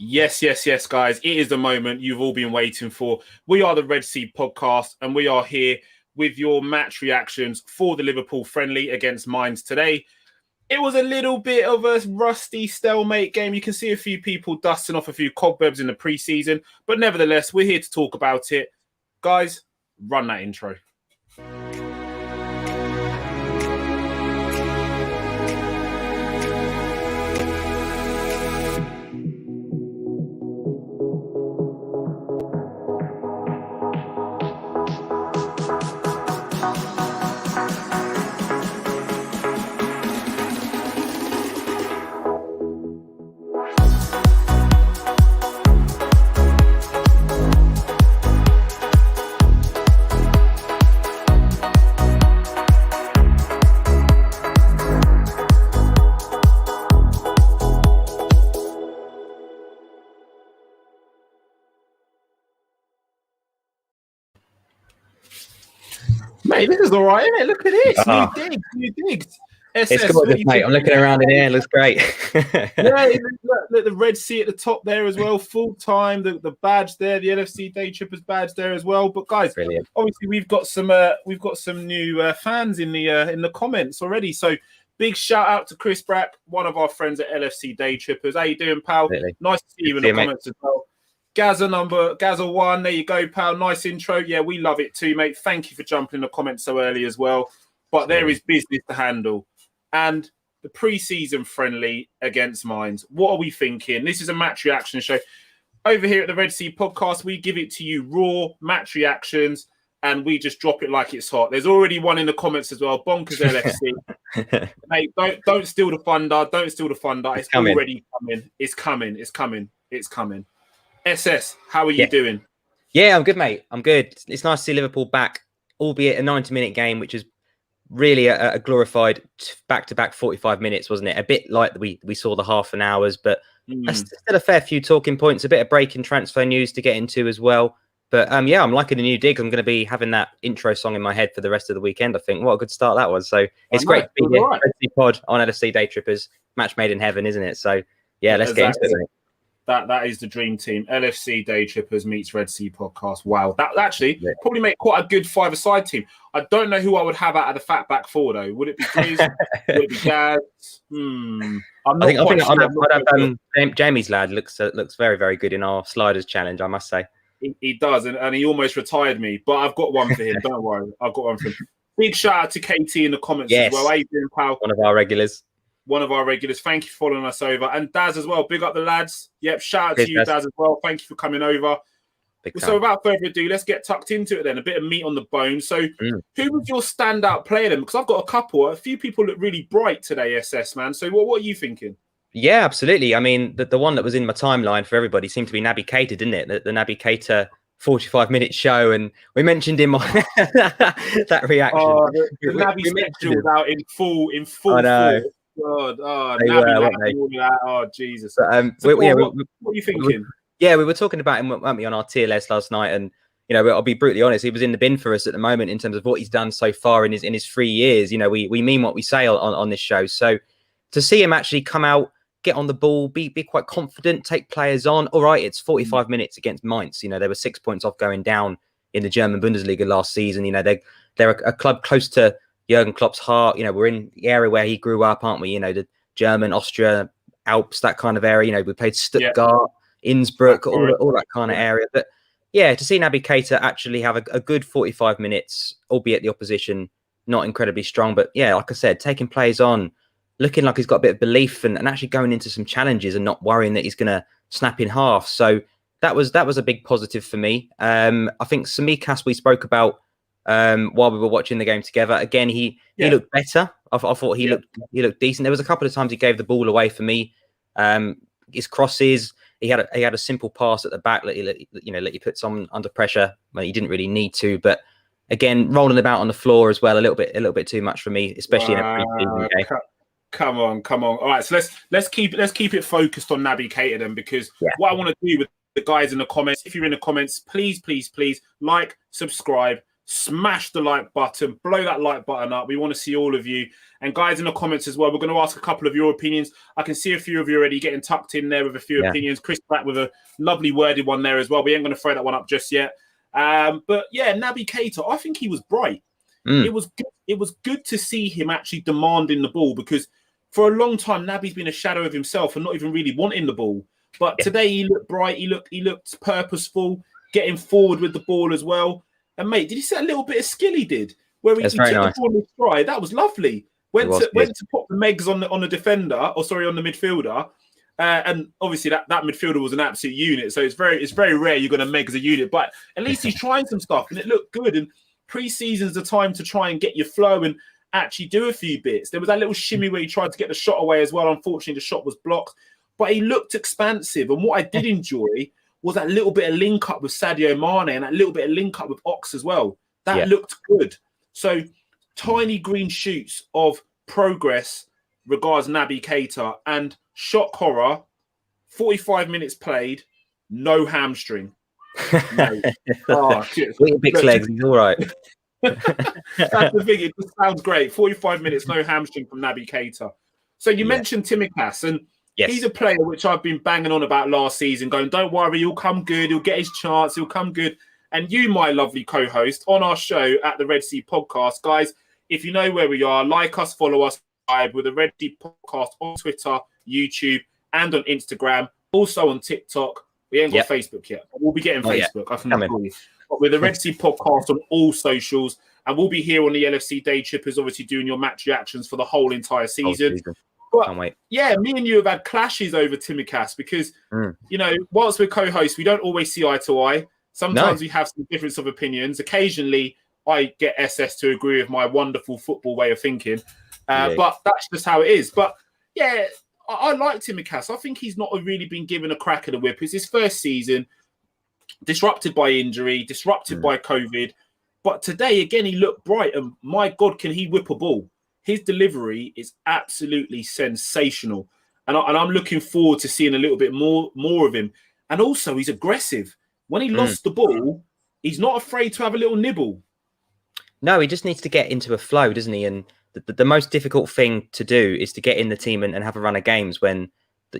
Yes, yes, yes, guys. It is the moment you've all been waiting for. We are the Red Sea Podcast, and we are here with your match reactions for the Liverpool friendly against Mainz today. It was a little bit of a rusty stalemate game. You can see a few people dusting off a few cobwebs in the preseason, but nevertheless, we're here to talk about it. Guys, run that intro. Mate, this is all right, isn't it? Look at this. New digs. SS, it's good, mate. I'm looking around in here. It looks great. Yeah, look, the Red Sea at the top there as well. Full time. The badge there, the LFC Daytrippers badge there as well. But guys, brilliant. Obviously we've got some new fans in the comments already. So big shout out to Chris Brack, one of our friends at LFC Daytrippers. How you doing, pal? Really? Nice to see you in the comments as well. Gazza 1, there you go, pal. Nice intro. Yeah, we love it too, mate. Thank you for jumping in the comments so early as well. But there is business to handle. And the pre-season friendly against Mainz. What are we thinking? This is a match reaction show. Over here at the Red Sea Podcast, we give it to you raw match reactions and we just drop it like it's hot. There's already one in the comments as well. Bonkers LFC. Mate, don't steal the thunder. Don't steal the thunder. It's already coming. It's coming. It's coming. It's coming. SS, how are you doing? Yeah, I'm good, mate. I'm good. It's nice to see Liverpool back, albeit a 90-minute game, which is really a glorified back-to-back 45 minutes, wasn't it? A bit like we saw the half an hours, but still a fair few talking points, a bit of breaking transfer news to get into as well. But yeah, I'm liking the new dig. I'm going to be having that intro song in my head for the rest of the weekend, I think. What a good start that was. So it's great to be here. Red Sea Pod on LFC Daytrippers. Match made in heaven, isn't it? So yeah, let's get into it, mate. That is the dream team. LFC Daytrippers meets Red Sea Podcast. Wow. That would actually probably make quite a good five-a-side team. I don't know who I would have out of the fat back four, though. Would it be Grizz? Would it be Gaz? I think I'd have Jamie's lad looks very, very good in our sliders challenge, I must say. He does, and he almost retired me. But I've got one for him. Don't worry. I've got one for him. Big shout out to KT in the comments as well. How you doing, pal? One of our regulars. Thank you for following us over. And Daz as well. Big up the lads. Yep. Shout out to you, Daz, as well. Thank you for coming over. So without further ado, let's get tucked into it then. A bit of meat on the bone. So who was your standout player then? Because I've got a couple. A few people look really bright today, SS, man. So what are you thinking? Yeah, absolutely. I mean, the one that was in my timeline for everybody seemed to be Naby Keita, didn't it? The Naby Keita 45-minute show, and we mentioned him on that reaction. The Naby special was out in full. I know. God, Jesus. But, what are you thinking? We were talking about him, weren't we, on our tier list last night, and I'll be brutally honest, he was in the bin for us at the moment in terms of what he's done so far in his 3 years. We mean what we say on this show. So to see him actually come out, get on the ball, be quite confident, take players on. All right, it's 45 minutes against Mainz. They were 6 points off going down in the German Bundesliga last season. They're a club close to Jurgen Klopp's heart. We're in the area where he grew up, aren't we? The German, Austria, Alps, that kind of area. We played Stuttgart, Innsbruck, all that kind of area. But yeah, to see Naby Keita actually have a good 45 minutes, albeit the opposition not incredibly strong. But yeah, like I said, taking players on, looking like he's got a bit of belief and actually going into some challenges and not worrying that he's going to snap in half. So that was a big positive for me. I think Tsimikas we spoke about while we were watching the game together. Again, he looked better. I thought he looked decent. There was a couple of times he gave the ball away for me. His crosses, he had a simple pass at the back that he put someone under pressure when he didn't really need to. But again, rolling about on the floor as well, a little bit too much for me, especially in a pre-season game. Come on. All right, so let's keep it focused on Naby Keita then, because what I want to do with the guys in the comments, if you're in the comments, please like, subscribe, smash the like button, blow that like button up. We want to see all of you. And guys, in the comments as well, we're going to ask a couple of your opinions. I can see a few of you already getting tucked in there with a few opinions. Chris back with a lovely worded one there as well. We ain't going to throw that one up just yet. But yeah, Naby Keita, I think he was bright. It was good to see him actually demanding the ball, because for a long time, Naby's been a shadow of himself and not even really wanting the ball. But today he looked bright. He looked purposeful, getting forward with the ball as well. And mate, did you see that little bit of skill he did where he took the ball in his stride? That was lovely. Went to pop the megs on the defender, on the midfielder. And obviously that midfielder was an absolute unit. So it's very rare you're going to meg as a unit. But at least he's trying some stuff and it looked good. And pre-season's the time to try and get your flow and actually do a few bits. There was that little shimmy where he tried to get the shot away as well. Unfortunately, the shot was blocked. But he looked expansive. And what I did enjoy was that little bit of link up with Sadio Mane and that little bit of link up with Ox as well. That looked good. So tiny green shoots of progress regards Naby Keita. And shock horror, 45 minutes played, no hamstring. No. Big legs, he's all right. That's the thing. It just sounds great. 45 minutes, no hamstring from Naby Keita. So you mentioned Tsimikas, and he's a player which I've been banging on about last season, going, don't worry, he'll come good. He'll get his chance. He'll come good. And you, my lovely co-host, on our show at the Red Sea Podcast, guys, if you know where we are, like us, follow us, subscribe with the Red Sea Podcast on Twitter, YouTube, and on Instagram. Also on TikTok. We ain't got Facebook yet. But we'll be getting Facebook. I can tell you. But with the Red Sea Podcast on all socials, and we'll be here on the LFC Daytrippers, obviously doing your match reactions for the whole entire season. But can't wait. Yeah, me and you have had clashes over Tsimikas because, you know, whilst we're co-hosts, we don't always see eye to eye. Sometimes we have some difference of opinions. Occasionally, I get SS to agree with my wonderful football way of thinking. But that's just how it is. But yeah, I like Tsimikas. I think he's not really been given a crack at the whip. It's his first season, disrupted by injury, disrupted by COVID. But today, again, he looked bright. And my God, can he whip a ball? His delivery is absolutely sensational. And I'm looking forward to seeing a little bit more of him. And also, he's aggressive. When he lost the ball, he's not afraid to have a little nibble. No, he just needs to get into a flow, doesn't he? And the most difficult thing to do is to get in the team and have a run of games when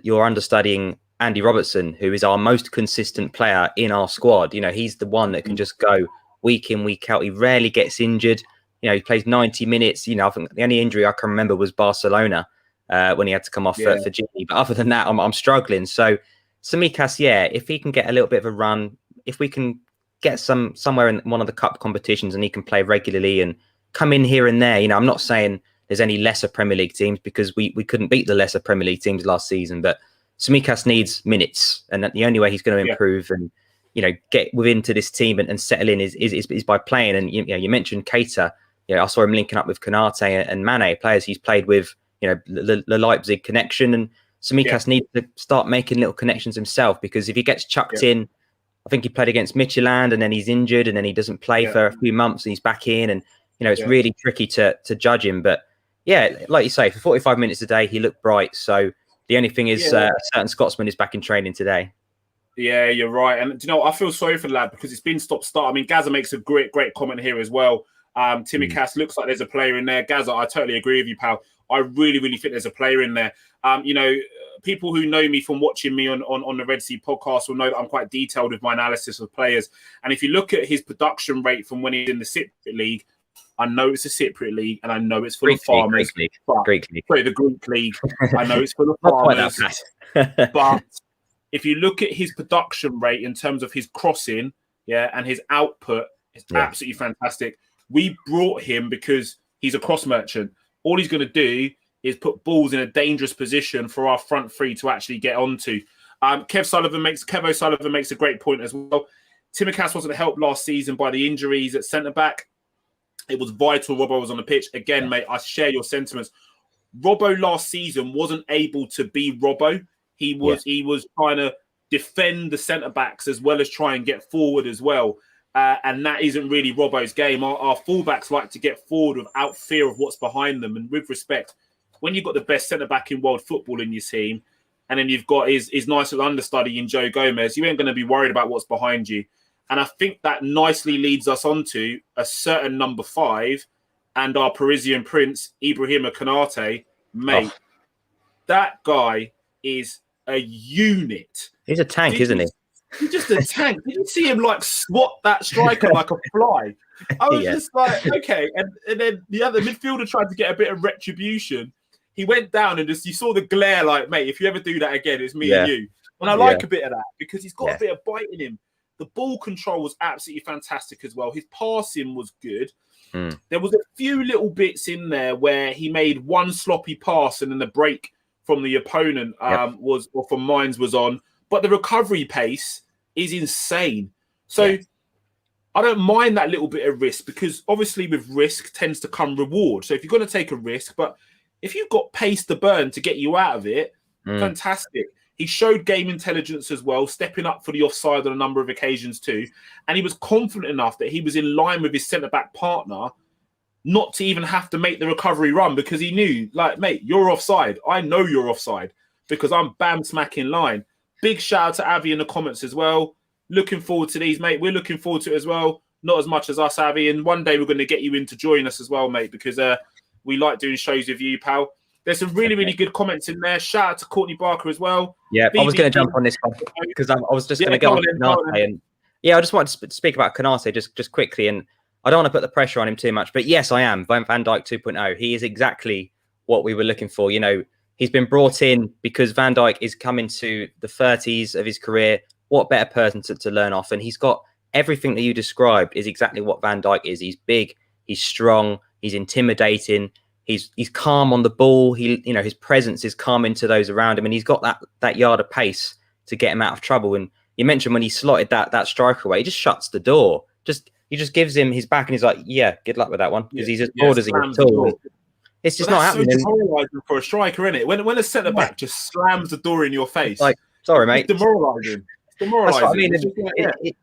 you're understudying Andy Robertson, who is our most consistent player in our squad. You know, he's the one that can just go week in, week out. He rarely gets injured. You know, he plays 90 minutes. You know, I think the only injury I can remember was Barcelona when he had to come off for Gini. But other than that, I'm struggling. So Tsimikas, if he can get a little bit of a run, if we can get somewhere in one of the cup competitions and he can play regularly and come in here and there. You know, I'm not saying there's any lesser Premier League teams because we couldn't beat the lesser Premier League teams last season, but Tsimikas needs minutes, and that the only way he's going to improve and, you know, get within to this team and settle in is by playing. And you mentioned Keita. You know, I saw him linking up with Konate and Mane, players he's played with. You know, the Leipzig connection, and Tsimikas needs to start making little connections himself, because if he gets chucked in, I think he played against Midtjylland and then he's injured and then he doesn't play for a few months and he's back in, and you know, it's really tricky to judge him. But yeah, like you say, for 45 minutes a day, he looked bright. So the only thing is a certain Scotsman is back in training today. Yeah, you're right. And, you know, I feel sorry for the lad because it's been stop-start. I mean, Gaza makes a great comment here as well. Tsimikas looks like there's a player in there. Gaza, I totally agree with you, pal. I really, really think there's a player in there. You know, people who know me from watching me on the Red Sea Podcast will know that I'm quite detailed with my analysis of players. And if you look at his production rate from when he's in the Cypriot League, I know it's a Cypriot League, and I know it's full of farmers. Greek League. Sorry, the Greek League. I know it's full of farmers. But if you look at his production rate in terms of his crossing, and his output, it's absolutely fantastic. We brought him because he's a cross merchant. All he's going to do is put balls in a dangerous position for our front three to actually get onto. Kevo Sullivan makes a great point as well. Tsimikas wasn't helped last season by the injuries at centre-back. It was vital Robbo was on the pitch. Again, mate, I share your sentiments. Robbo last season wasn't able to be Robbo. He was trying to defend the centre-backs as well as try and get forward as well. And that isn't really Robbo's game. Our fullbacks like to get forward without fear of what's behind them. And with respect, when you've got the best centre-back in world football in your team, and then you've got his nice little understudy in Joe Gomez, you ain't going to be worried about what's behind you. And I think that nicely leads us on to a certain number 5 and our Parisian prince, Ibrahima Konate. Mate, that guy is a unit. He's a tank, isn't he? He's just a tank. Did you see him like swat that striker like a fly? I was just like, okay. And then the other midfielder tried to get a bit of retribution. He went down and just you saw the glare like, mate, if you ever do that again, it's me and you. And I like a bit of that because he's got a bit of bite in him. The ball control was absolutely fantastic as well. His passing was good. There was a few little bits in there where he made one sloppy pass and then the break from the opponent from Mainz was on. But the recovery pace is insane. So I don't mind that little bit of risk because obviously with risk tends to come reward. So if you're going to take a risk, but if you've got pace to burn to get you out of it, fantastic. He showed game intelligence as well, stepping up for the offside on a number of occasions too. And he was confident enough that he was in line with his centre-back partner not to even have to make the recovery run because he knew, like, mate, you're offside. I know you're offside because I'm bam smack in line. Big shout out to Avi in the comments as well. Looking forward to these, mate. We're looking forward to it as well. Not as much as us, Avi. And one day we're going to get you in to join us as well, mate, because we like doing shows with you, pal. There's some really, really good comments in there. Shout out to Courtney Barker as well. Yeah, I was going to jump on this one because I was just going to go on Konate. And I just wanted to speak about Konate just quickly. And I don't want to put the pressure on him too much. But yes, I am. Van Dijk 2.0. He is exactly what we were looking for. You know, he's been brought in because Van Dijk is coming to the 30s of his career. What better person to learn off? And he's got everything that you described is exactly what Van Dijk is. He's big. He's strong. He's intimidating. He's calm on the ball. His presence is calming to those around him, and he's got that yard of pace to get him out of trouble. And you mentioned when he slotted that striker away, he just shuts the door. He just gives him his back, and he's like, "Yeah, good luck with that one," because he's as broad as he is tall. It's just not happening. It's so demoralising for a striker, isn't it? When a centre back just slams the door in your face, like, sorry, mate, it's demoralising. That's what I mean.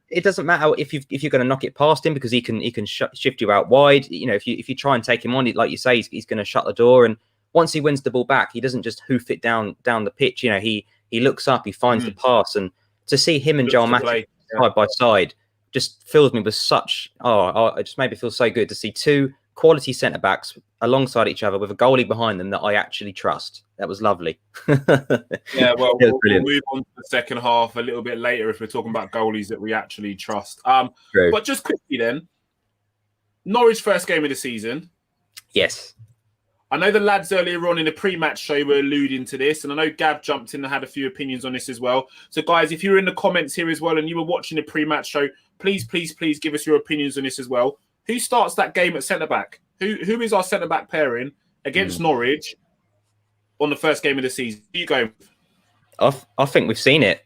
It doesn't matter if you're going to knock it past him because he can shift you out wide. You know, if you try and take him on, like you say, he's going to shut the door. And once he wins the ball back, he doesn't just hoof it down the pitch. You know, he looks up, he finds the pass, and to see him and Joel Matip side by side just fills me with such. It just made me feel so good to see two quality centre backs alongside each other with a goalie behind them that I actually trust. That was lovely. Yeah, well, we'll move on to the second half a little bit later if we're talking about goalies that we actually trust. But just quickly then, Norwich first game of the season. Yes. I know the lads earlier on in the pre-match show were alluding to this, and I know Gav jumped in and had a few opinions on this as well. So, guys, if you're in the comments here as well and you were watching the pre-match show, please give us your opinions on this as well. Who starts that game at centre-back? Who is our centre-back pairing against Norwich on the first game of the season? Who you go? I think we've seen it.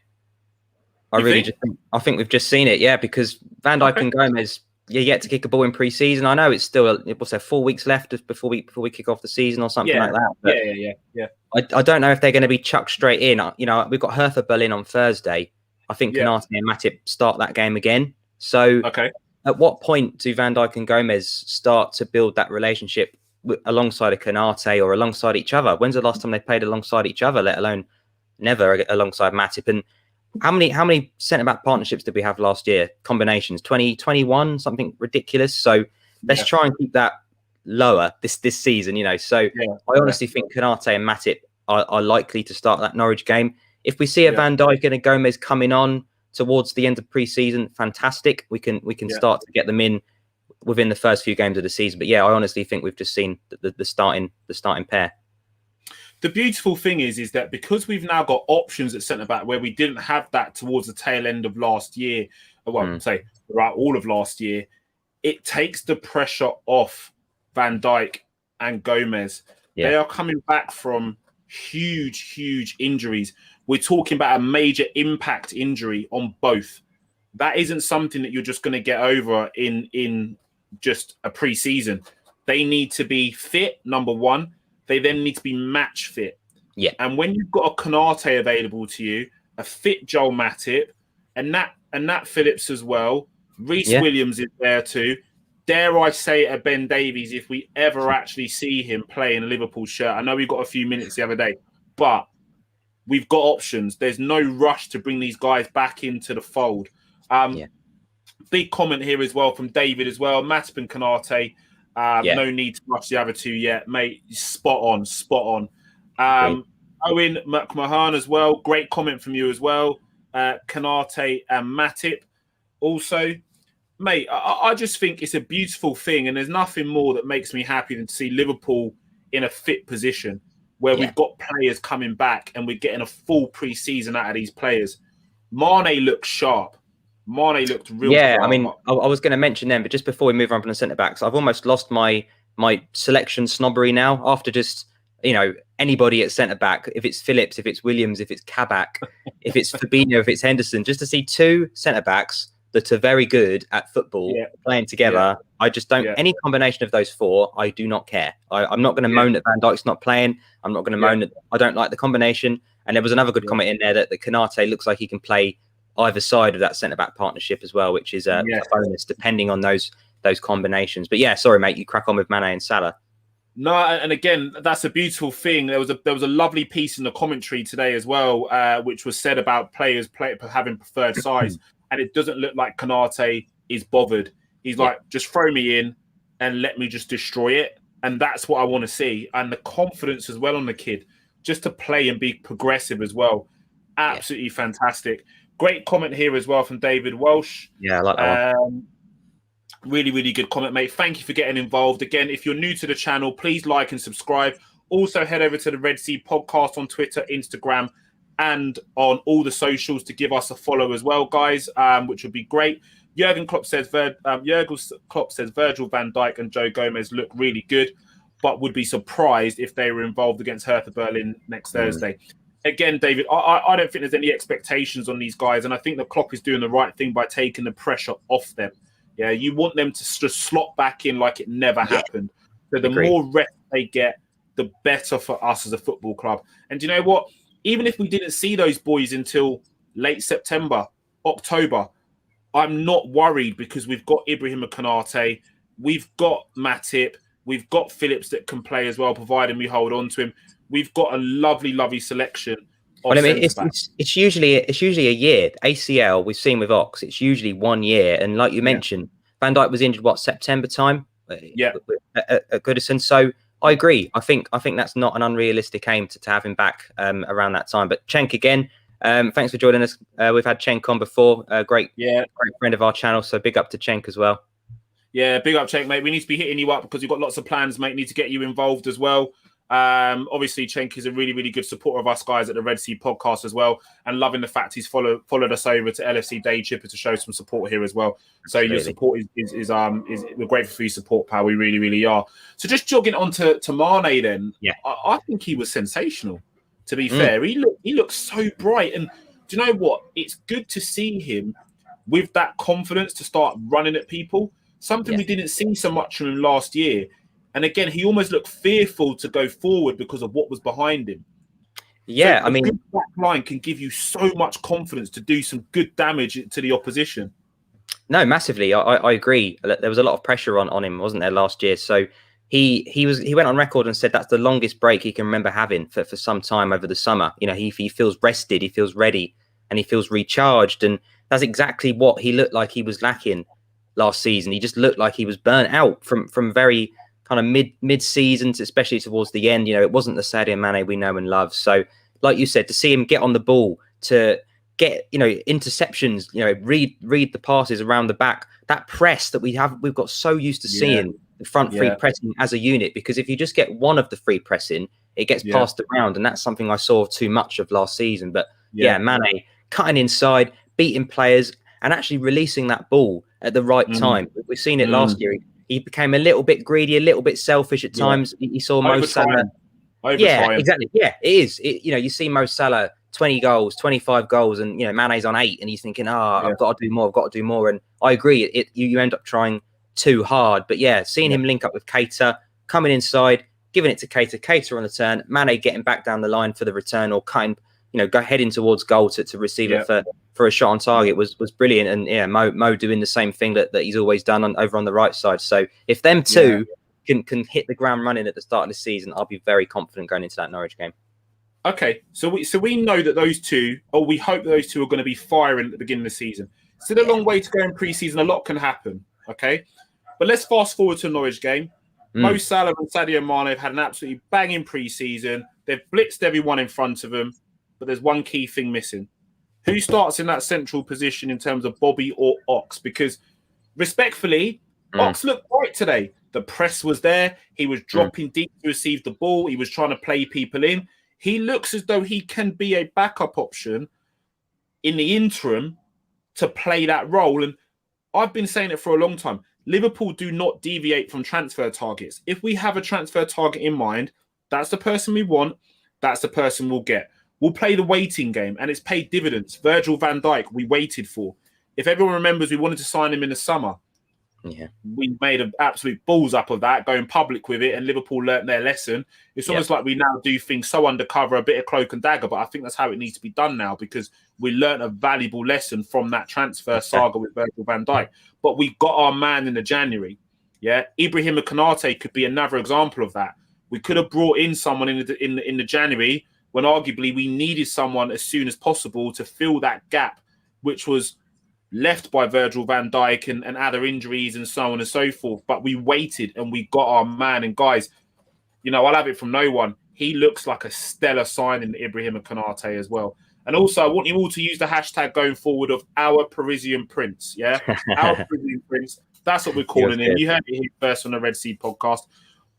I think we've just seen it, because Van Dijk and Gomez, you're yet to kick a ball in pre-season. I know it's still, 4 weeks left before we kick off the season or something like that. But yeah. I don't know if they're going to be chucked straight in. You know, we've got Hertha Berlin on Thursday. I think Konate and Matip start that game again. So at what point do Van Dijk and Gomez start to build that relationship alongside a Konate or alongside each other? When's the last time they played alongside each other, let alone never alongside Matip? And how many centre-back partnerships did we have last year? Combinations, 21, something ridiculous. So let's try and keep that lower this season, So I honestly think Konate and Matip are likely to start that Norwich game. If we see a Van Dijk and a Gomez coming on towards the end of pre-season, fantastic. We can start to get them in within the first few games of the season. But I honestly think we've just seen the starting pair. The beautiful thing is that because we've now got options at centre-back where we didn't have that towards the tail end of last year, I'd say throughout all of last year, it takes the pressure off Van Dijk and Gomez. They are coming back from huge injuries. We're talking about a major impact injury on both. That isn't something that you're just going to get over in just a pre-season. They need to be fit, number one. They then need to be match fit. Yeah. And when you've got a Konate available to you, a fit Joel Matip, and Nat Phillips as well, Reece Williams is there too. Dare I say a Ben Davies if we ever actually see him play in a Liverpool shirt. I know we got a few minutes the other day, but we've got options. There's no rush to bring these guys back into the fold. Big comment here as well from David as well. Matip and Konate. No need to rush the other two yet, mate. Spot on. Owen McMahon as well. Great comment from you as well. Konate and Matip. Also, mate, I just think it's a beautiful thing, and there's nothing more that makes me happy than to see Liverpool in a fit position where we've got players coming back and we're getting a full pre-season out of these players. Mane looked sharp. Mane looked real sharp. I mean, I was going to mention them, but just before we move on from the centre-backs, I've almost lost my selection snobbery now after just, anybody at centre-back, if it's Phillips, if it's Williams, if it's Kabak, if it's Fabinho, if it's Henderson, just to see two centre-backs that are very good at football playing together. I just don't. Any combination of those four, I do not care. I'm not going to moan that Van Dijk's not playing. I'm not going to moan that I don't like the combination. And there was another good comment in there that Konate looks like he can play either side of that centre-back partnership as well, which is a bonus depending on those combinations. But sorry, mate, you crack on with Mane and Salah. No, and again, that's a beautiful thing. There was a lovely piece in the commentary today as well, which was said about players having preferred size. And it doesn't look like Konate is bothered. He's like, just throw me in and let me just destroy it. And that's what I want to see. And the confidence as well on the kid, just to play and be progressive as well. Absolutely fantastic. Great comment here as well from David Welsh. Yeah, I like that one. Really, really good comment, mate. Thank you for getting involved. Again, if you're new to the channel, please like and subscribe. Also, head over to the Red Sea Podcast on Twitter, Instagram, and on all the socials to give us a follow as well, guys, which would be great. Jurgen Klopp says Virgil van Dijk and Joe Gomez look really good, but would be surprised if they were involved against Hertha Berlin next Thursday. Again, David, I don't think there's any expectations on these guys, and I think the Klopp is doing the right thing by taking the pressure off them. Yeah, you want them to just slot back in like it never happened. So the more rest they get, the better for us as a football club. And do you know what? Even if we didn't see those boys until late September, October, I'm not worried because we've got Ibrahima Konate, we've got Matip, we've got Phillips that can play as well, providing we hold on to him. We've got a lovely, lovely selection. Well, I mean, it's usually a year. ACL we've seen with Ox, it's usually 1 year, and like you mentioned, Van Dijk was injured September time. At Goodison. So I agree. I think that's not an unrealistic aim to have him back around that time. But Cenk again, thanks for joining us. We've had Cenk on before, great friend of our channel. So big up to Cenk as well. Yeah, big up Cenk, mate. We need to be hitting you up because we've got lots of plans, mate. Need to get you involved as well. Obviously, Cenk is a really, really good supporter of us guys at the Red Sea Podcast as well, and loving the fact he's followed us over to LFC Daytrippers to show some support here as well. So your support is we're grateful for your support, pal. We really, really are. So just jogging on to Mane then. Yeah, I think he was sensational. To be fair, he looks so bright, and do you know what? It's good to see him with that confidence to start running at people. Something we didn't see so much from him last year. And again, he almost looked fearful to go forward because of what was behind him. Yeah, so I mean, that line can give you so much confidence to do some good damage to the opposition. No, massively. I agree. There was a lot of pressure on him, wasn't there, last year? So he went on record and said that's the longest break he can remember having for some time over the summer. You know, he feels rested, he feels ready, and he feels recharged. And that's exactly what he looked like he was lacking last season. He just looked like he was burnt out from very kind of mid-season, especially towards the end. You know, it wasn't the Sadio Mane we know and love. So, like you said, to see him get on the ball, to get, you know, interceptions, you know, read the passes around the back, that press that we've got so used to seeing the front free pressing as a unit, because if you just get one of the free pressing, it gets passed around, and that's something I saw too much of last season. But Mane cutting inside, beating players, and actually releasing that ball at the right time. We've seen it last year. He became a little bit greedy, a little bit selfish at times. He saw Mo Salah. Yeah, exactly. Yeah, it is. You know, you see Mo Salah, 20 goals, 25 goals, and, you know, Mane's on 8, and he's thinking, I've got to do more, I've got to do more. And I agree, you end up trying too hard. But yeah, seeing him link up with Keita, coming inside, giving it to Keita on the turn, Mane getting back down the line for the return, or cutting, you know, go heading towards goal to receive it for a shot on target was brilliant. And Mo doing the same thing that he's always done over on the right side. So if them two can hit the ground running at the start of the season, I'll be very confident going into that Norwich game. Okay, so we know that those two, or we hope those two are going to be firing at the beginning of the season. Still a long way to go in pre-season. A lot can happen, okay? But let's fast forward to a Norwich game. Mo Salah and Sadio Mane have had an absolutely banging pre-season. They've blitzed everyone in front of them, but there's one key thing missing. Who starts in that central position in terms of Bobby or Ox? Because respectfully, Ox looked right today. The press was there. He was dropping deep to receive the ball. He was trying to play people in. He looks as though he can be a backup option in the interim to play that role. And I've been saying it for a long time. Liverpool do not deviate from transfer targets. If we have a transfer target in mind, that's the person we want. That's the person we'll get. We'll play the waiting game, and it's paid dividends. Virgil van Dijk, we waited for. If everyone remembers, we wanted to sign him in the summer. Yeah, we made an absolute balls up of that, going public with it, and Liverpool learnt their lesson. It's almost like we now do things so undercover, a bit of cloak and dagger, but I think that's how it needs to be done now, because we learnt a valuable lesson from that transfer saga with Virgil van Dijk. But we got our man in the January. Yeah, Ibrahima Konate could be another example of that. We could have brought in someone in the January when arguably we needed someone as soon as possible to fill that gap, which was left by Virgil van Dijk and other injuries and so on and so forth. But we waited and we got our man. And guys, you know, I'll have it from no one. He looks like a stellar signing, Ibrahima Konate, as well. And also, I want you all to use the hashtag going forward of our Parisian Prince. Yeah, our Parisian Prince. That's what we're calling him. You heard it here first on the Red Sea podcast.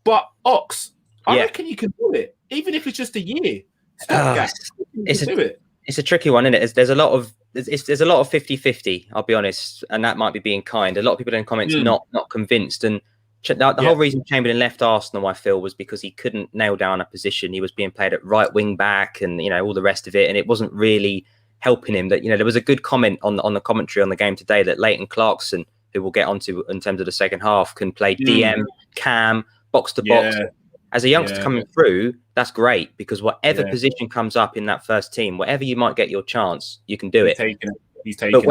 But Ox, I reckon you can do it, even if it's just a year. It's a tricky one, isn't it? There's a lot of 50-50, I'll be honest, and that might be being kind. A lot of people in the comments not convinced. And the whole reason Chamberlain left Arsenal, I feel, was because he couldn't nail down a position. He was being played at right wing back and, you know, all the rest of it. And it wasn't really helping him. That, you know, there was a good comment on the commentary on the game today that Leighton Clarkson, who we'll get onto in terms of the second half, can play DM, cam, box to box. As a youngster coming through, that's great, because whatever position comes up in that first team, whatever you might get your chance, you can do it. He's taking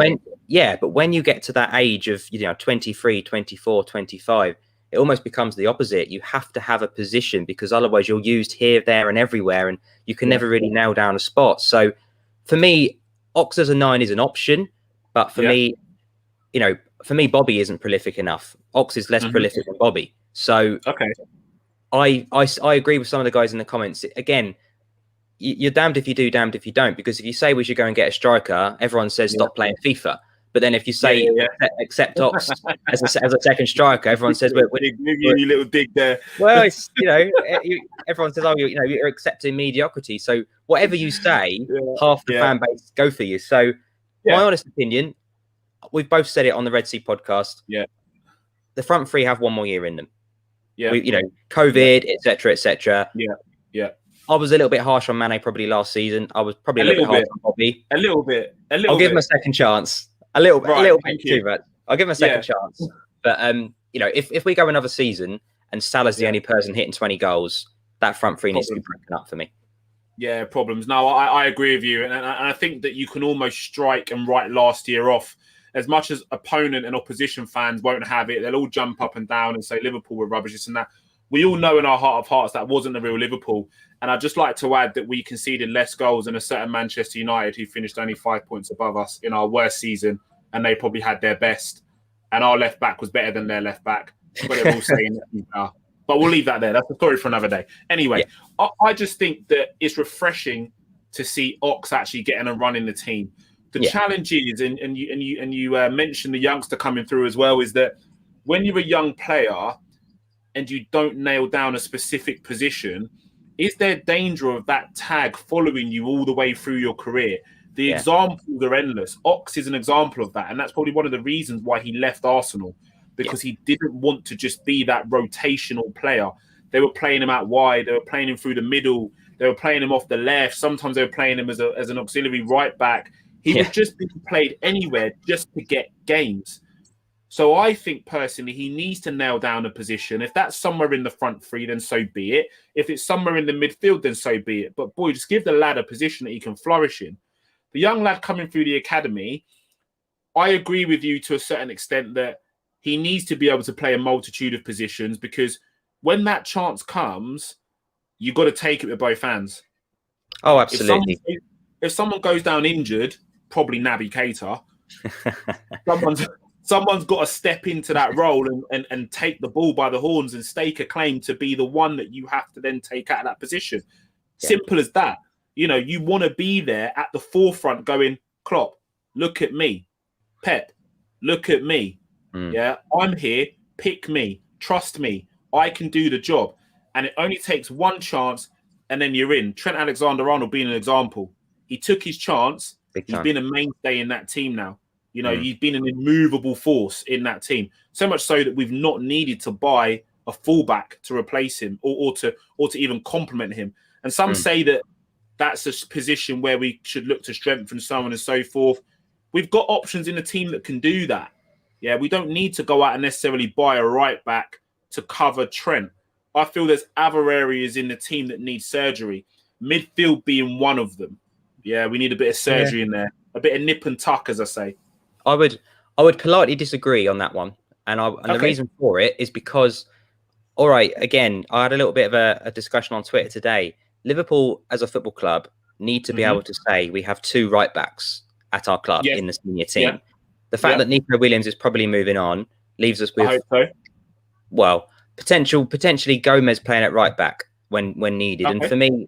it. But when you get to that age of, you know, 23, 24, 25, it almost becomes the opposite. You have to have a position, because otherwise you're used here, there and everywhere, and you can never really nail down a spot. So for me, Ox as a 9 is an option, but for me, you know, Bobby isn't prolific enough. Ox is less prolific than Bobby. So I agree with some of the guys in the comments. Again, you're damned if you do, damned if you don't. Because if you say we should go and get a striker, everyone says stop playing FIFA. But then if you say accept Ox as a second striker, everyone says we're you little dig there. Well, it's, you know, everyone says, oh, you know, you're accepting mediocrity. So whatever you say, half the fan base go for you. So my honest opinion, we've both said it on the Red Sea podcast. Yeah, the front three have one more year in them. Yeah, you know, COVID, etc., etc. Yeah. I was a little bit harsh on Mane probably last season. I was probably a little bit harsh on Bobby. A little bit. I'll give him a second chance. A little bit too much. I'll give him a second chance. But you know, if we go another season and Salah's the only person hitting 20 goals, that front three needs to be broken up for me. Yeah, problems. No, I agree with you, and I think that you can almost strike and write last year off. As much as opponent and opposition fans won't have it, they'll all jump up and down and say Liverpool were rubbish, this and that. We all know in our heart of hearts that wasn't the real Liverpool. And I'd just like to add that we conceded less goals than a certain Manchester United who finished only 5 points above us in our worst season, and they probably had their best. And our left back was better than their left back. But they're all saying that. But we'll leave that there. That's a story for another day. Anyway, I just think that it's refreshing to see Ox actually getting a run in the team. The challenge is, and you mentioned the youngster coming through as well, is that when you're a young player and you don't nail down a specific position, is there danger of that tag following you all the way through your career? The examples are endless. Ox is an example of that, and that's probably one of the reasons why he left Arsenal, because he didn't want to just be that rotational player. They were playing him out wide, they were playing him through the middle, they were playing him off the left, sometimes they were playing him as an auxiliary right back. He was just being played anywhere just to get games. So I think personally he needs to nail down a position. If that's somewhere in the front three, then so be it. If it's somewhere in the midfield, then so be it. But boy, just give the lad a position that he can flourish in. The young lad coming through the academy, I agree with you to a certain extent that he needs to be able to play a multitude of positions, because when that chance comes, you've got to take it with both hands. Oh, absolutely. If someone goes down injured, probably Naby Keita, Someone's got to step into that role and take the bull by the horns and stake a claim to be the one that you have to then take out of that position. Yeah. Simple as that. You know, you want to be there at the forefront going, Klopp, look at me. Pep, look at me. Yeah, I'm here. Pick me. Trust me. I can do the job. And it only takes one chance and then you're in. Trent Alexander-Arnold being an example. He took his chance. He's been a mainstay in that team now. You know, he's been an immovable force in that team. So much so that we've not needed to buy a fullback to replace him or to even complement him. And some say that that's a position where we should look to strengthen so on and so forth. We've got options in the team that can do that. Yeah, we don't need to go out and necessarily buy a right back to cover Trent. I feel there's other areas in the team that need surgery. Midfield being one of them. Yeah, we need a bit of surgery in there. A bit of nip and tuck, as I say. I would politely disagree on that one. And the reason for it is because, all right, again, I had a little bit of a discussion on Twitter today. Liverpool, as a football club, need to be able to say we have 2 right backs at our club in the senior team. Yeah. The fact that Nico Williams is probably moving on leaves us with, well, potentially Gomez playing at right back when needed. And for me,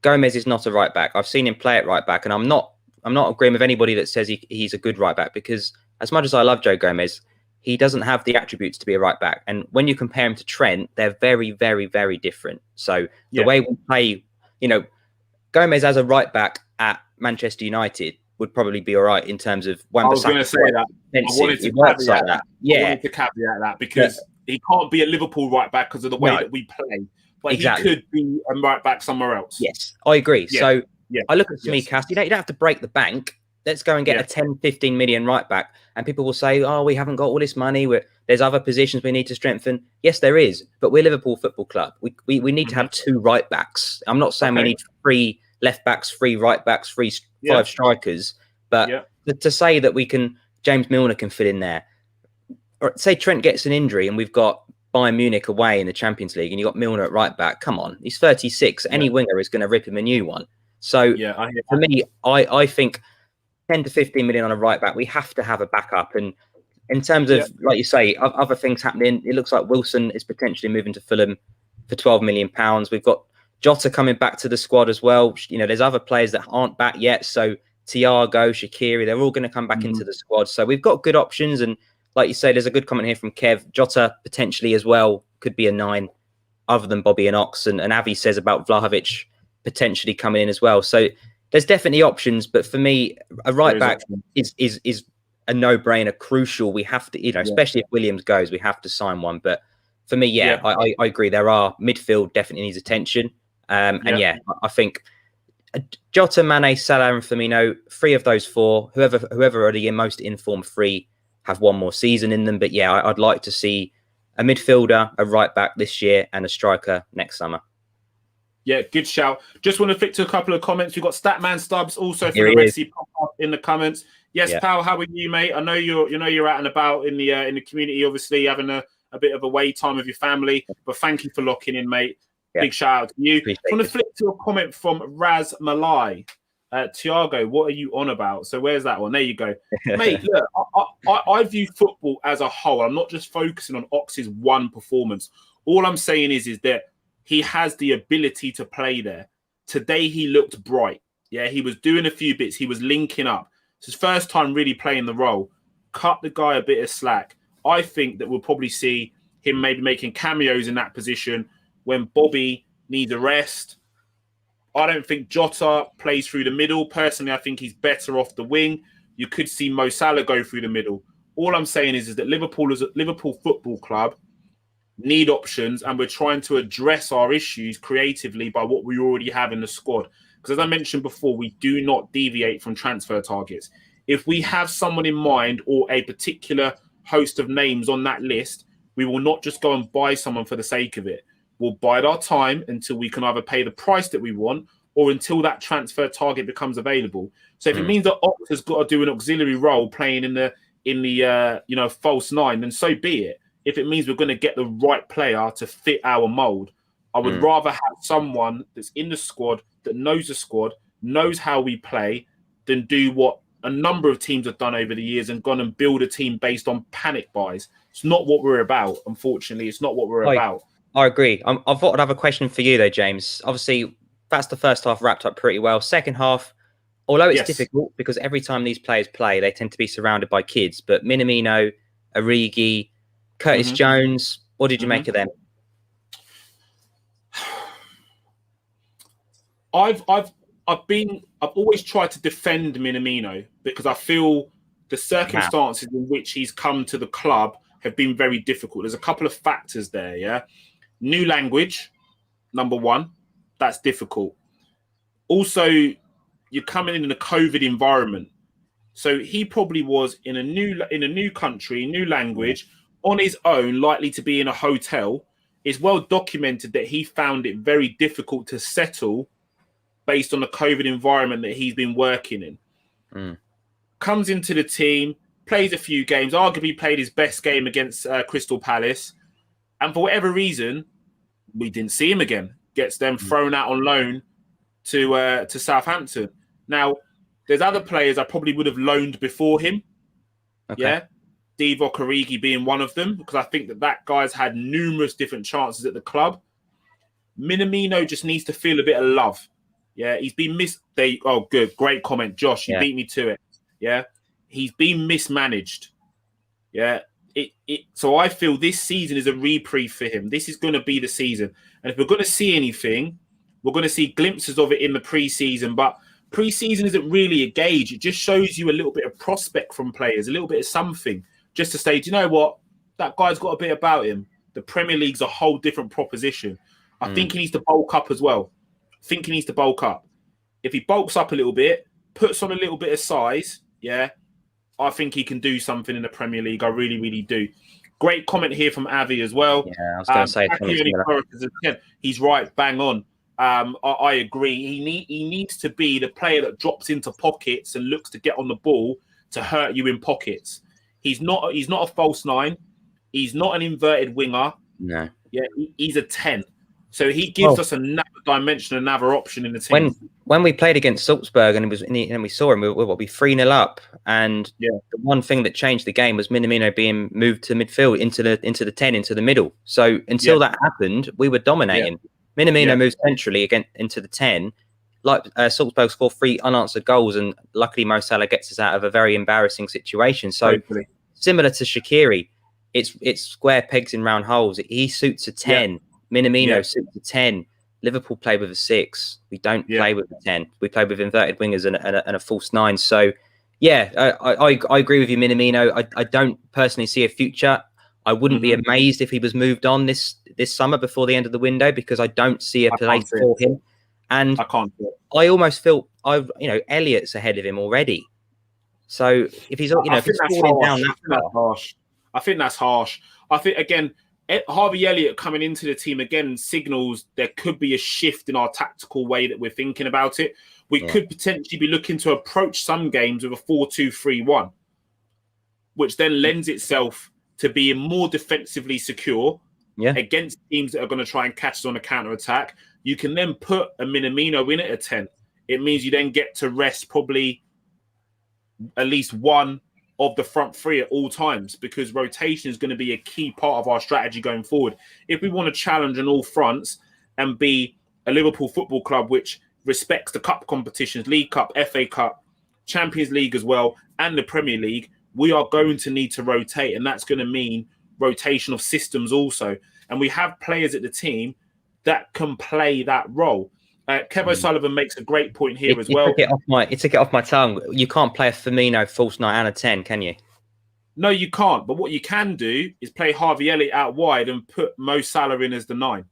Gomez is not a right back. I've seen him play at right back, and I'm not agreeing with anybody that says he's a good right back, because as much as I love Joe Gomez, he doesn't have the attributes to be a right back. And when you compare him to Trent, they're very, very, very different. So the way we play, you know, Gomez as a right back at Manchester United would probably be all right in terms of I was going to say that. I wanted to caveat that. Yeah. I wanted to caveat that because he can't be a Liverpool right back because of the way that we play. But he could be a right back somewhere else. Yes, I agree. Yeah. So I look at Tsimikas. You don't have to break the bank. Let's go and get a 10, 15 million right back. And people will say, oh, we haven't got all this money. There's other positions we need to strengthen. Yes, there is. But we're Liverpool Football Club. We need to have 2 right backs. I'm not saying we need 3 left backs, 3 right backs, 5 strikers. But to say that James Milner can fit in there. Or say Trent gets an injury and we've got Bayern Munich away in the Champions League and you've got Milner at right back. Come on. He's 36. Any winger is going to rip him a new one. So for me, I think 10 to 15 million on a right back, we have to have a backup. And in terms of, like you say, other things happening, it looks like Wilson is potentially moving to Fulham for £12 million. We've got Jota coming back to the squad as well. You know, there's other players that aren't back yet. So Thiago, Shaqiri, they're all going to come back into the squad. So we've got good options. And like you say, there's a good comment here from Kev. Jota potentially as well could be a 9 other than Bobby and Ox. And Avi says about Vlahovic potentially coming in as well. So there's definitely options. But for me, a right back is a no-brainer, crucial. We have to, you know, especially if Williams goes, we have to sign one. But for me, I agree. There are midfield definitely needs attention. I think Jota, Mane, Salah, and Firmino, 3 of those 4, whoever are the most informed 3 have 1 more season in them. But I'd like to see a midfielder, a right back this year, and a striker next summer. Yeah, good shout. Just want to flick to a couple of comments. We've got Statman Stubbs also from the Red Sea podcast in the comments. Yes, pal, how are you, mate? I know you're out and about in the community, obviously having a bit of away time with your family. But thank you for locking in, mate. Yeah. Big shout out to you. I want to flip to a comment from Raz Malai. Thiago, what are you on about? So where's that one? There you go. Mate, look, I view football as a whole. I'm not just focusing on Ox's one performance. All I'm saying is that he has the ability to play there. Today, he looked bright. Yeah, he was doing a few bits. He was linking up. It's his first time really playing the role. Cut the guy a bit of slack. I think that we'll probably see him maybe making cameos in that position when Bobby needs a rest. I don't think Jota plays through the middle. Personally, I think he's better off the wing. You could see Mo Salah go through the middle. All I'm saying is that Liverpool Football Club need options, and we're trying to address our issues creatively by what we already have in the squad. Because as I mentioned before, we do not deviate from transfer targets. If we have someone in mind or a particular host of names on that list, we will not just go and buy someone for the sake of it. We'll bide our time until we can either pay the price that we want or until that transfer target becomes available. So if it means that Ox has got to do an auxiliary role playing in the false 9, then so be it. If it means we're going to get the right player to fit our mold, I would rather have someone that's in the squad, that knows the squad, knows how we play, than do what a number of teams have done over the years and gone and build a team based on panic buys. It's not what we're about, unfortunately. It's not what we're about. I agree. I thought I'd have a question for you, though, James. Obviously, that's the first half wrapped up pretty well. Second half, although it's difficult because every time these players play, they tend to be surrounded by kids. But Minamino, Origi, Curtis Jones, what did you make of them? I've always tried to defend Minamino because I feel the circumstances in which he's come to the club have been very difficult. There's a couple of factors there, yeah. New language, number one, that's difficult. Also, you're coming in a COVID environment. So he probably was in a new country, new language, on his own, likely to be in a hotel. It's well documented that he found it very difficult to settle based on the COVID environment that he's been working in. Comes into the team, plays a few games, arguably played his best game against Crystal Palace. And for whatever reason, we didn't see him again. Gets them thrown out on loan to Southampton. Now, there's other players I probably would have loaned before him. Okay. Yeah. Divock Origi being one of them, because I think that guy's had numerous different chances at the club. Minamino just needs to feel a bit of love. Yeah, he's been Oh, good. Great comment, Josh. You beat me to it. Yeah. He's been mismanaged. Yeah. So I feel this season is a reprieve for him. This is going to be the season. And if we're going to see anything, we're going to see glimpses of it in the pre-season. But pre-season isn't really a gauge. It just shows you a little bit of prospect from players, a little bit of something. Just to say, do you know what? That guy's got a bit about him. The Premier League's a whole different proposition. I think he needs to bulk up as well. If he bulks up a little bit, puts on a little bit of size, yeah, I think he can do something in the Premier League. I really, really do. Great comment here from Avi as well. Yeah, I was going to say, he's right, bang on. I agree. He needs to be the player that drops into pockets and looks to get on the ball to hurt you in pockets. He's not a false nine. He's not an inverted winger. No. Yeah, he's a 10. So he gives us another dimension, another option in the team. When we played against Salzburg and we saw him, we were 3-0 up. And the one thing that changed the game was Minamino being moved to midfield into the 10, into the middle. So until that happened, we were dominating. Minamino moves centrally again into the 10. Like Salzburg scored 3 unanswered goals, and luckily Mo Salah gets us out of a very embarrassing situation. So similar to Shaqiri, it's square pegs in round holes. He suits a 10. Minamino suits a 10. Liverpool play with a 6. We don't play with a 10. We play with inverted wingers and a false 9. So, I agree with you, Minamino. I don't personally see a future. I wouldn't be amazed if he was moved on this summer before the end of the window, because I don't see a place for him. And I can't do it. I almost feel Elliott's ahead of him already. So if he's I think that's harsh. I think again, Harvey Elliott coming into the team again signals there could be a shift in our tactical way that we're thinking about it. We could potentially be looking to approach some games with a 4-2-3-1, which then lends itself to being more defensively secure against teams that are going to try and catch us on a counter-attack. You can then put a Minamino in at a 10. It means you then get to rest probably at least one of the front 3 at all times, because rotation is going to be a key part of our strategy going forward. If we want to challenge on all fronts and be a Liverpool Football Club which respects the cup competitions, League Cup, FA Cup, Champions League as well, and the Premier League, we are going to need to rotate, and that's going to mean rotation of systems also. And we have players at the team that can play that role. Kev O'Sullivan makes a great point here as well. It took it off my tongue. You can't play a Firmino false 9 and a 10, can you? No, you can't. But what you can do is play Harvey Elliott out wide and put Mo Salah in as the 9.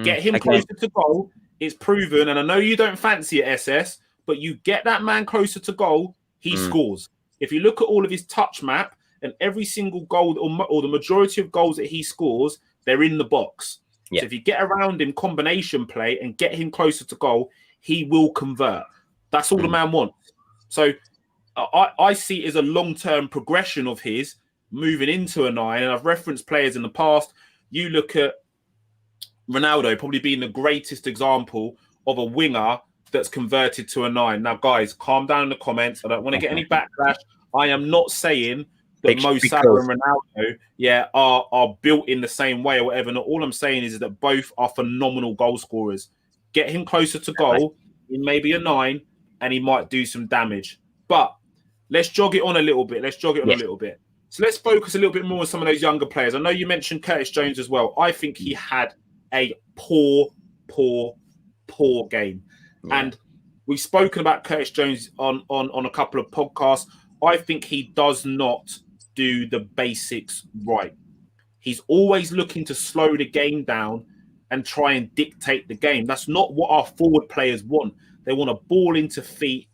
Get him closer to goal. It's proven. And I know you don't fancy it, SS, but you get that man closer to goal, he scores. If you look at all of his touch map and every single goal or the majority of goals that he scores, they're in the box. So if you get around him combination play and get him closer to goal, he will convert. That's all the man wants. So I see it as a long-term progression of his moving into a 9. And I've referenced players in the past. You look at Ronaldo probably being the greatest example of a winger that's converted to a 9. Now, guys, calm down in the comments. I don't want to get any backlash. I am not saying that Mo Salah and Ronaldo, are built in the same way or whatever. And all I'm saying is that both are phenomenal goal scorers. Get him closer to goal, he may be a 9, and he might do some damage. But let's jog it on a little bit. So let's focus a little bit more on some of those younger players. I know you mentioned Curtis Jones as well. I think he had a poor game. Yeah. And we've spoken about Curtis Jones on a couple of podcasts. I think he does not do the basics right. He's always looking to slow the game down and try and dictate the game. That's not what our forward players want. They want a ball into feet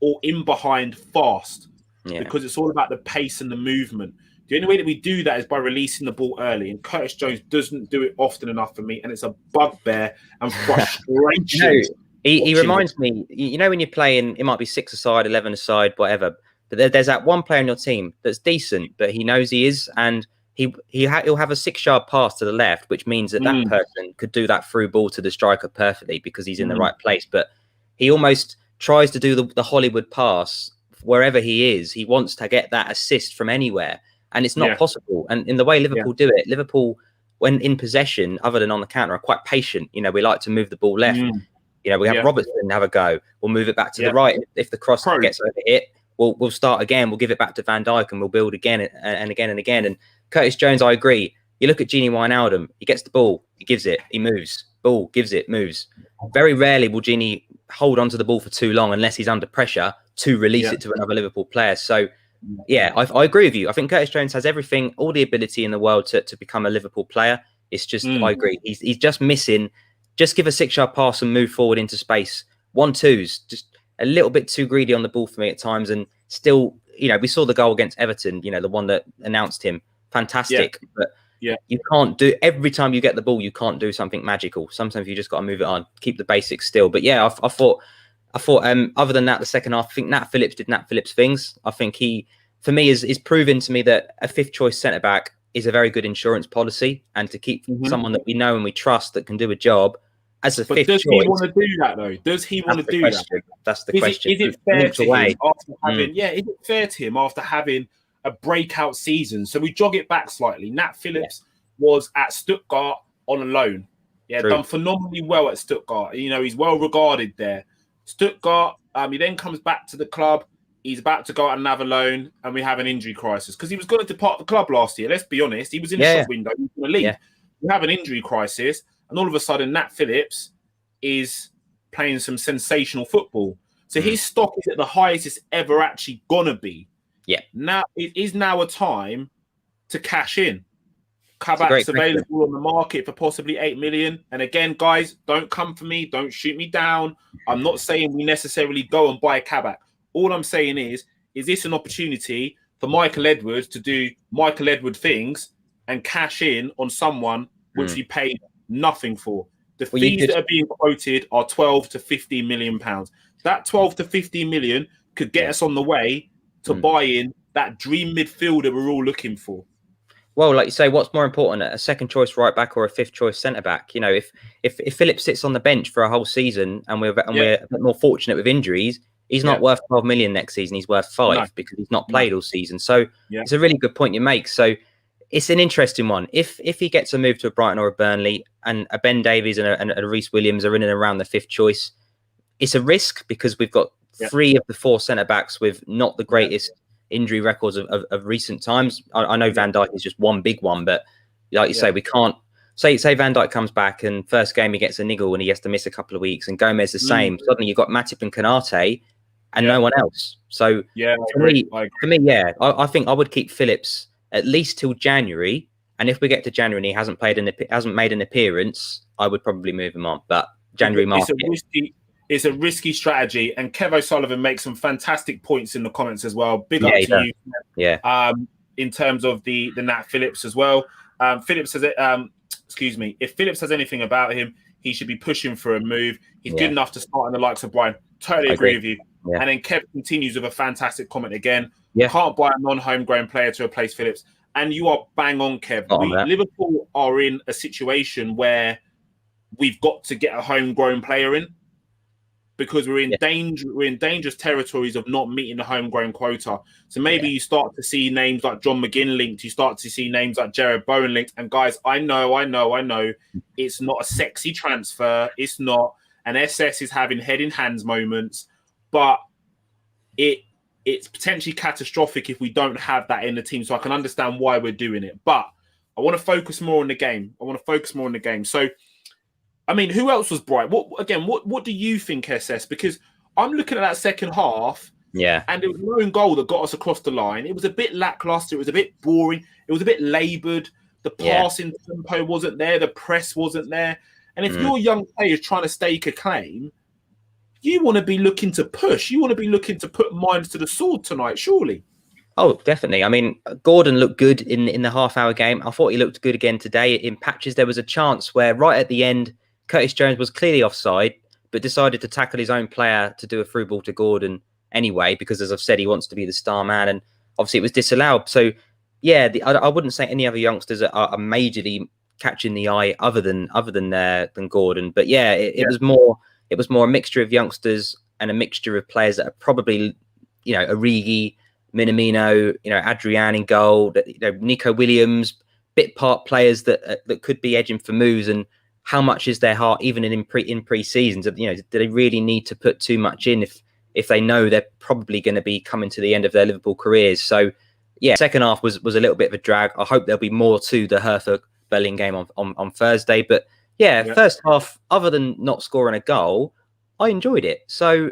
or in behind fast because it's all about the pace and the movement. The only way that we do that is by releasing the ball early, and Curtis Jones doesn't do it often enough for me, and it's a bugbear and frustration. He reminds me, when you're playing, it might be 6 aside, 11 aside, whatever, but there's that one player on your team that's decent, but he knows he is, and he'll have a 6-yard pass to the left, which means that person could do that through ball to the striker perfectly because he's in the right place. But he almost tries to do the Hollywood pass wherever he is. He wants to get that assist from anywhere, and it's not possible. And in the way Liverpool do it, Liverpool, when in possession, other than on the counter, are quite patient. We like to move the ball left. We have Robertson have a go. We'll move it back to the right. If the cross gets over hit, we'll start again. We'll give it back to Van Dijk and we'll build again and again and again. And Curtis Jones, I agree. You look at Gini Wijnaldum, he gets the ball, he gives it, he moves. Ball, gives it, moves. Very rarely will Gini hold onto the ball for too long unless he's under pressure to release it to another Liverpool player. So, I agree with you. I think Curtis Jones has everything, all the ability in the world to become a Liverpool player. It's just, I agree. He's just missing. Just give a 6-yard pass and move forward into space. 1-2s, just a little bit too greedy on the ball for me at times. And still, we saw the goal against Everton, the one that announced him. Fantastic. But you can't do, every time you get the ball, you can't do something magical. Sometimes you just got to move it on, keep the basics still. But I thought, other than that, the second half, I think Nat Phillips did Nat Phillips things. I think he, for me, is proven to me that a 5th choice centre back is a very good insurance policy, and to keep someone that we know and we trust that can do a job as a 5th choice. Does he want to do that though? Does he want to do that? That's the question. Is it fair to him after having? Is it fair to him after having a breakout season? So we jog it back slightly. Nat Phillips was at Stuttgart on a loan. Done phenomenally well at Stuttgart. He's well regarded there. Stuttgart. He then comes back to the club. He's about to go out another loan, and we have an injury crisis because he was going to depart the club last year. Let's be honest. He was in the shop window. He was going to leave. We have an injury crisis, and all of a sudden, Nat Phillips is playing some sensational football. So his stock is at the highest it's ever actually going to be. Now, it is now a time to cash in. Kabak's available on the market for possibly 8 million. And again, guys, don't come for me. Don't shoot me down. I'm not saying we necessarily go and buy Kabak. All I'm saying is this an opportunity for Michael Edwards to do Michael Edward things and cash in on someone which we paid nothing for? The fees that are being quoted are 12 to 15 million pounds. That 12 to 15 million could get us on the way to buy in that dream midfielder we're all looking for. Well, like you say, what's more important, a 2nd choice right back or a 5th choice centre back? If Phillips sits on the bench for a whole season and we're a bit more fortunate with injuries, he's not worth 12 million next season. He's worth 5 because he's not played all season. So it's a really good point you make. So it's an interesting one. If he gets a move to a Brighton or a Burnley, and a Ben Davies and a Reece Williams are in and around the 5th choice, it's a risk because we've got 3 of the 4 centre backs with not the greatest injury records of recent times. I know Van Dijk is just one big one, but like you say, we can't say Van Dijk comes back and first game he gets a niggle and he has to miss a couple of weeks, and Gomez the same. Suddenly you've got Matip and Konate and no one else. So for me, I think I would keep Phillips at least till January. And if we get to January and he hasn't made an appearance, I would probably move him on. But January market. It's a risky strategy. And Kev O'Sullivan makes some fantastic points in the comments as well. Big up to you. Yeah. In terms of the Nat Phillips as well. Phillips has if Phillips has anything about him, he should be pushing for a move. He's good enough to start in the likes of Brian. Totally agree with you. Yeah. And then Kev continues with a fantastic comment again. Can't buy a non-homegrown player to replace Phillips. And you are bang on, Kev. Liverpool are in a situation where we've got to get a homegrown player in. because we're in dangerous territories of not meeting the homegrown quota. So maybe you start to see names like John McGinn linked. You start to see names like Jared Bowen linked. And guys, I know, it's not a sexy transfer. It's not. And SS is having head in hands moments, but it's potentially catastrophic if we don't have that in the team. So I can understand why we're doing it, but I want to focus more on the game. So, I mean, who else was bright? What do you think, SS? Because I'm looking at that second half, and it was an own goal that got us across the line. It was a bit lackluster. It was a bit boring. It was a bit laboured. The passing tempo wasn't there. The press wasn't there. And if your young players trying to stake a claim, you want to be looking to push. You want to be looking to put minds to the sword tonight, surely. Oh, definitely. I mean, Gordon looked good in the half-hour game. I thought he looked good again today. In patches, there was a chance where right at the end, Curtis Jones was clearly offside, but decided to tackle his own player to do a through ball to Gordon anyway, because as I've said, he wants to be the star man, and obviously it was disallowed. So, yeah, I wouldn't say any other youngsters are majorly catching the eye other than Gordon. But yeah, it was more a mixture of youngsters and a mixture of players that are probably, Origi, Minamino, Adrian in goal, Nico Williams, bit part players that could be edging for moves. And how much is their heart even in pre-seasons? Do they really need to put too much in if they know they're probably going to be coming to the end of their Liverpool careers? So yeah, second half was a little bit of a drag. I hope there'll be more to the Hertha Berlin game on Thursday. But yeah, first half, other than not scoring a goal, I enjoyed it. So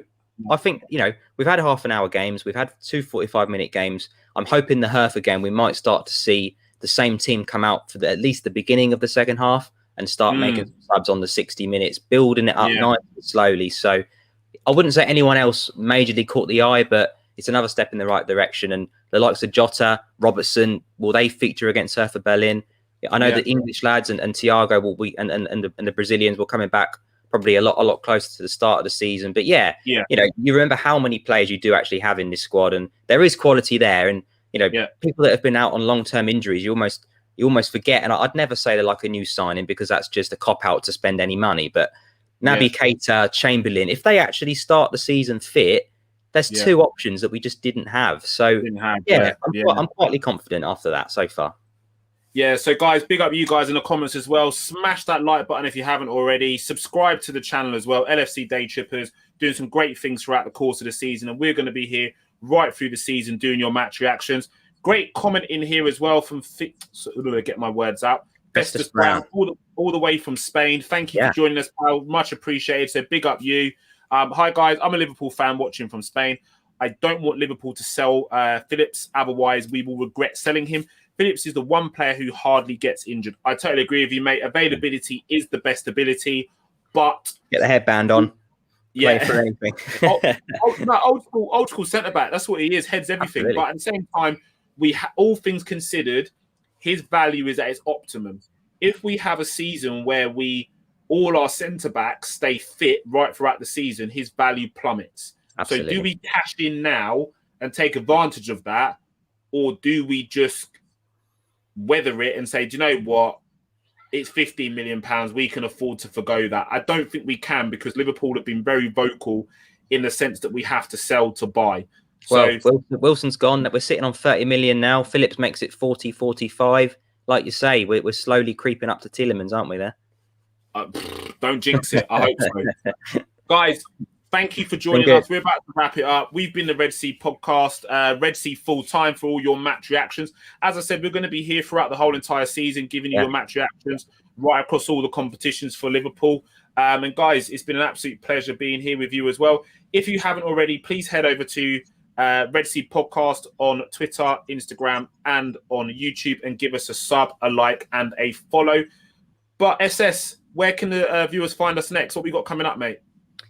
I think, we've had half an hour games. We've had 2 45-minute games. I'm hoping the Hertha game, we might start to see the same team come out for at least the beginning of the second half and start making subs on the 60 minutes, building it up nice and slowly. So I wouldn't say anyone else majorly caught the eye, but it's another step in the right direction. And the likes of Jota, Robertson, will they feature against Hertha Berlin? I know the English lads and Thiago will be, and the Brazilians will coming back probably a lot closer to the start of the season. But you remember how many players you do actually have in this squad, and there is quality there. And people that have been out on long-term injuries, you almost forget. And I'd never say they're like a new signing, because that's just a cop-out to spend any money. But Naby Keita, Chamberlain, if they actually start the season fit, there's two options that we just didn't have. So I'm quietly confident after that so far. Yeah, so guys, big up you guys in the comments as well. Smash that like button if you haven't already. Subscribe to the channel as well. LFC Daytrippers doing some great things throughout the course of the season, and we're going to be here right through the season doing your match reactions. Great comment in here as well from get my words out. Festus Brown, all the way from Spain. Thank you for joining us, pal. Much appreciated. So big up you. Hi guys, I'm a Liverpool fan watching from Spain. I don't want Liverpool to sell Phillips, otherwise we will regret selling him. Phillips is the one player who hardly gets injured. I totally agree with you, mate. Availability is the best ability, but get the headband on. Play for anything. old school centre back. That's what he is. Heads everything. Absolutely. But at the same time, all things considered, his value is at its optimum. If we have a season where all our centre backs stay fit right throughout the season, his value plummets. Absolutely. So do we cash in now and take advantage of that, or do we just weather it and say, do you know what? It's £15 million. We can afford to forgo that. I don't think we can, because Liverpool have been very vocal in the sense that we have to sell to buy. Well, Wilson's gone. We're sitting on 30 million now. Phillips makes it 40, 45. Like you say, we're slowly creeping up to Tielemans, aren't we there? Don't jinx it. I hope so. Guys, thank you for joining us. We're about to wrap it up. We've been the Red Sea podcast, Red Sea full time for all your match reactions. As I said, we're going to be here throughout the whole entire season, giving you your match reactions right across all the competitions for Liverpool. And guys, it's been an absolute pleasure being here with you as well. If you haven't already, please head over to Red Sea Podcast on Twitter, Instagram, and on YouTube, and give us a sub, a like, and a follow. But SS, where can the viewers find us next? What we got coming up, mate?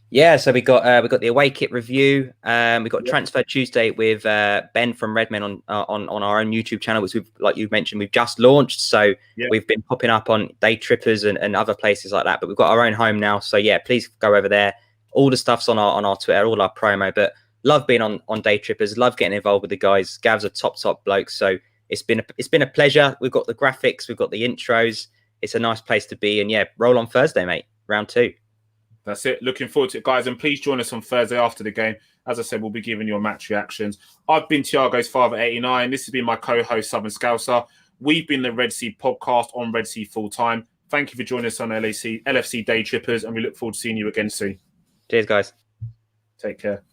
Yeah, so we got the away kit review. We got Transfer Tuesday with Ben from Redmen on our own YouTube channel, which we've, like you mentioned, we've just launched. So we've been popping up on Daytrippers and other places like that. But we've got our own home now. So yeah, please go over there. All the stuff's on our Twitter, all our promo. But love being on Daytrippers. Love getting involved with the guys. Gav's a top bloke. So it's been a pleasure. We've got the graphics, we've got the intros. It's a nice place to be. And yeah, roll on Thursday, mate. Round 2. That's it. Looking forward to it, guys. And please join us on Thursday after the game. As I said, we'll be giving your match reactions. I've been Thiago's father, 89. This has been my co-host, Southern Scouser. We've been the Red Sea podcast on Red Sea Full Time. Thank you for joining us on LFC Daytrippers, and we look forward to seeing you again soon. Cheers, guys. Take care.